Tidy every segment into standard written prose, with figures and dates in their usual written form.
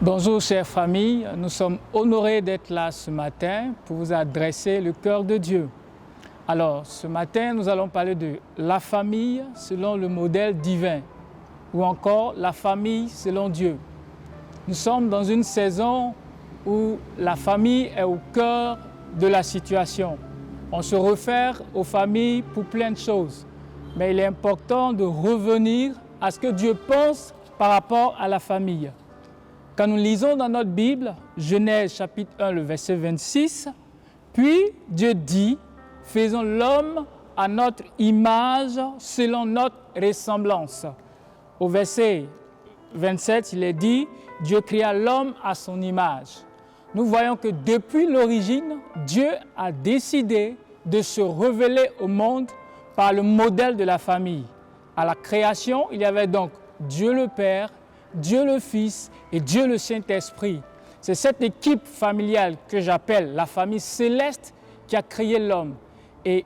Bonjour chère famille, nous sommes honorés d'être là ce matin pour vous adresser le cœur de Dieu. Alors ce matin nous allons parler de la famille selon le modèle divin ou encore la famille selon Dieu. Nous sommes dans une saison où la famille est au cœur de la situation. On se réfère aux familles pour plein de choses, mais il est important de revenir à ce que Dieu pense par rapport à la famille. Quand nous lisons dans notre Bible, Genèse chapitre 1, le verset 26, « Puis Dieu dit, faisons l'homme à notre image selon notre ressemblance. » Au verset 27, il est dit, « Dieu créa l'homme à son image. » Nous voyons que depuis l'origine, Dieu a décidé de se révéler au monde par le modèle de la famille. À la création, il y avait donc Dieu le Père, Dieu le Fils et Dieu le Saint-Esprit. C'est cette équipe familiale que j'appelle la famille céleste qui a créé l'homme. Et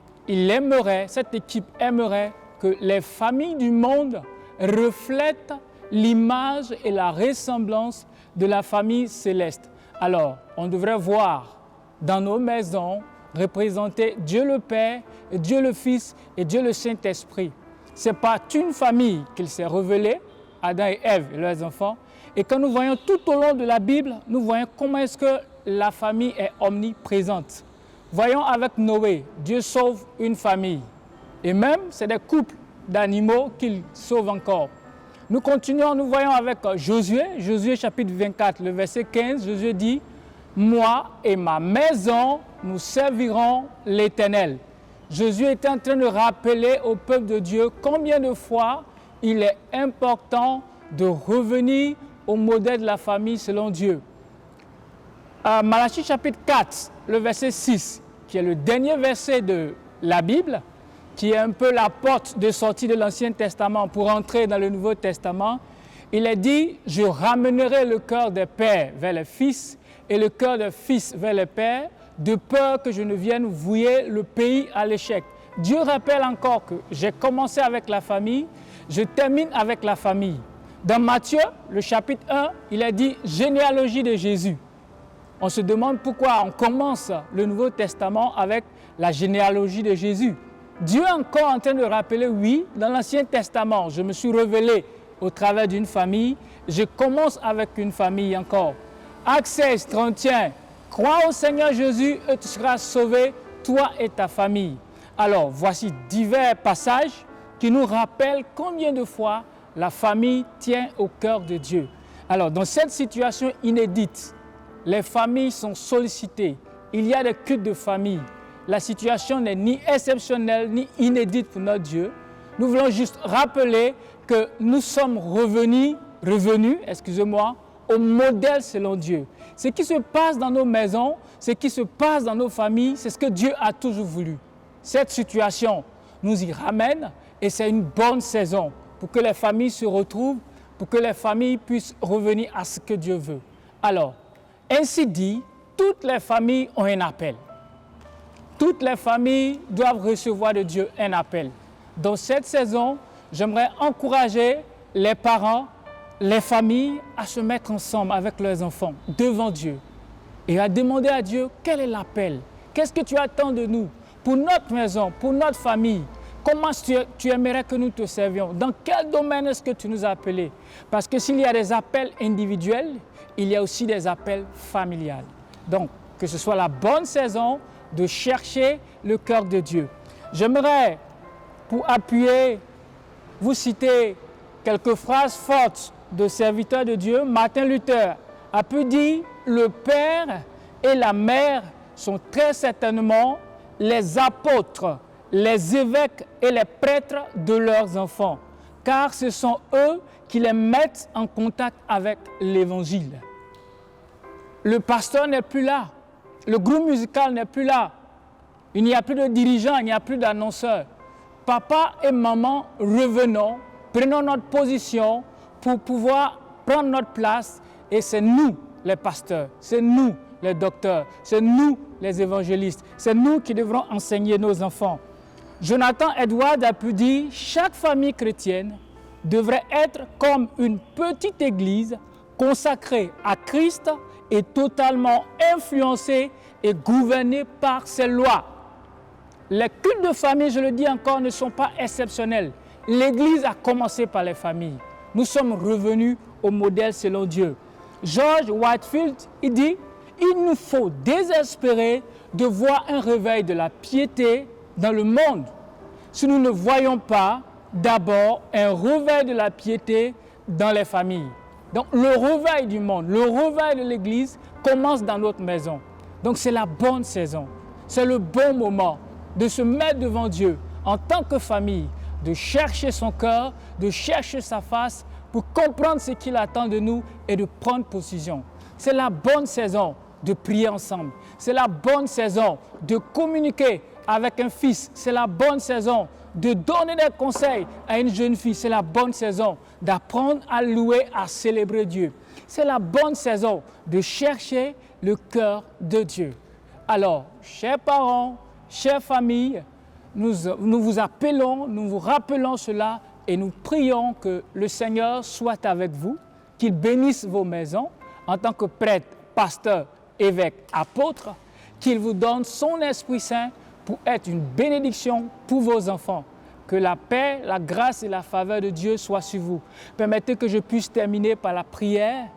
cette équipe aimerait que les familles du monde reflètent l'image et la ressemblance de la famille céleste. Alors, on devrait voir dans nos maisons représenter Dieu le Père, et Dieu le Fils et Dieu le Saint-Esprit. Ce n'est pas une famille qu'il s'est révélé, Adam et Ève et leurs enfants. Et quand nous voyons tout au long de la Bible, nous voyons comment est-ce que la famille est omniprésente. Voyons avec Noé, Dieu sauve une famille. Et même, c'est des couples d'animaux qu'il sauve encore. Nous continuons, nous voyons avec Josué chapitre 24, le verset 15, Josué dit, « Moi et ma maison, nous servirons l'Éternel. » Josué était en train de rappeler au peuple de Dieu combien de fois il est important de revenir au modèle de la famille selon Dieu. Malachie chapitre 4, le verset 6, qui est le dernier verset de la Bible, qui est un peu la porte de sortie de l'Ancien Testament pour entrer dans le Nouveau Testament, il est dit « Je ramènerai le cœur des pères vers les fils et le cœur des fils vers les pères, de peur que je ne vienne vouer le pays à l'échec. » Dieu rappelle encore que j'ai commencé avec la famille, je termine avec la famille. Dans Matthieu, le chapitre 1, il est dit « Généalogie de Jésus ». On se demande pourquoi on commence le Nouveau Testament avec la généalogie de Jésus. Dieu est encore en train de rappeler, oui, dans l'Ancien Testament, je me suis révélé au travers d'une famille, je commence avec une famille encore. Acte 16, 31, « Crois au Seigneur Jésus et tu seras sauvé, toi et ta famille. » Alors, voici divers passages qui nous rappellent combien de fois la famille tient au cœur de Dieu. Alors, dans cette situation inédite, les familles sont sollicitées. Il y a des cultes de famille. La situation n'est ni exceptionnelle ni inédite pour notre Dieu. Nous voulons juste rappeler que nous sommes revenus, au modèle selon Dieu. Ce qui se passe dans nos maisons, ce qui se passe dans nos familles, c'est ce que Dieu a toujours voulu. Cette situation nous y ramène et c'est une bonne saison pour que les familles se retrouvent, pour que les familles puissent revenir à ce que Dieu veut. Alors, ainsi dit, toutes les familles ont un appel. Toutes les familles doivent recevoir de Dieu un appel. Dans cette saison, j'aimerais encourager les parents, les familles à se mettre ensemble avec leurs enfants devant Dieu et à demander à Dieu quel est l'appel. Qu'est-ce que tu attends de nous pour notre maison, pour notre famille? Comment tu aimerais que nous te servions? Dans quel domaine est-ce que tu nous as appelés? Parce que s'il y a des appels individuels, il y a aussi des appels familiales. Donc, que ce soit la bonne saison de chercher le cœur de Dieu. J'aimerais, pour appuyer, vous citer quelques phrases fortes de serviteurs de Dieu. Martin Luther a pu dire « Le père et la mère sont très certainement les apôtres, les évêques et les prêtres de leurs enfants, car ce sont eux qui les mettent en contact avec l'Évangile. » Le pasteur n'est plus là, le groupe musical n'est plus là, il n'y a plus de dirigeants, il n'y a plus d'annonceurs. Papa et maman, revenons, prenons notre position pour pouvoir prendre notre place et c'est nous les pasteurs, c'est nous les docteurs, c'est nous les évangélistes, c'est nous qui devrons enseigner nos enfants. Jonathan Edwards a pu dire « Chaque famille chrétienne devrait être comme une petite église consacrée à Christ et totalement influencée et gouvernée par ses lois. Les cultes de famille, je le dis encore, ne sont pas exceptionnels. L'Église a commencé par les familles. Nous sommes revenus au modèle selon Dieu. George Whitefield, il dit, il nous faut désespérer de voir un réveil de la piété dans le monde si nous ne voyons pas d'abord un réveil de la piété dans les familles. Donc le réveil du monde, le réveil de l'Église commence dans notre maison. Donc c'est la bonne saison, c'est le bon moment de se mettre devant Dieu en tant que famille, de chercher son cœur, de chercher sa face pour comprendre ce qu'il attend de nous et de prendre position. C'est la bonne saison de prier ensemble. C'est la bonne saison de communiquer avec un fils. C'est la bonne saison de donner des conseils à une jeune fille. C'est la bonne saison d'apprendre à louer, à célébrer Dieu. C'est la bonne saison de chercher le cœur de Dieu. Alors, chers parents, chères familles, nous vous appelons, nous vous rappelons cela et nous prions que le Seigneur soit avec vous, qu'il bénisse vos maisons en tant que prêtre, pasteur, évêque, apôtre, qu'il vous donne son Esprit Saint pour être une bénédiction pour vos enfants. Que la paix, la grâce et la faveur de Dieu soient sur vous. Permettez que je puisse terminer par la prière.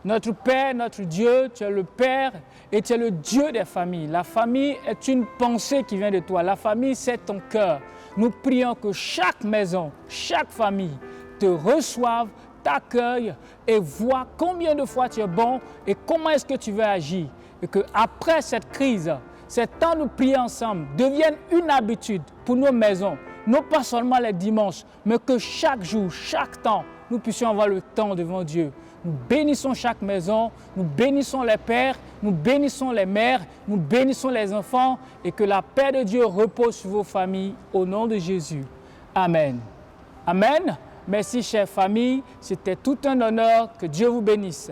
Notre Père, notre Dieu, tu es le Père et tu es le Dieu des familles. La famille est une pensée qui vient de toi. La famille, c'est ton cœur. Nous prions que chaque maison, chaque famille te reçoive, t'accueille et voit combien de fois tu es bon et comment est-ce que tu veux agir. Et qu'après cette crise, ces temps de prier ensemble deviennent une habitude pour nos maisons. Non pas seulement les dimanches, mais que chaque jour, chaque temps, nous puissions avoir le temps devant Dieu. Nous bénissons chaque maison, nous bénissons les pères, nous bénissons les mères, nous bénissons les enfants et que la paix de Dieu repose sur vos familles au nom de Jésus. Amen. Amen. Merci, chère famille. C'était tout un honneur. Que Dieu vous bénisse.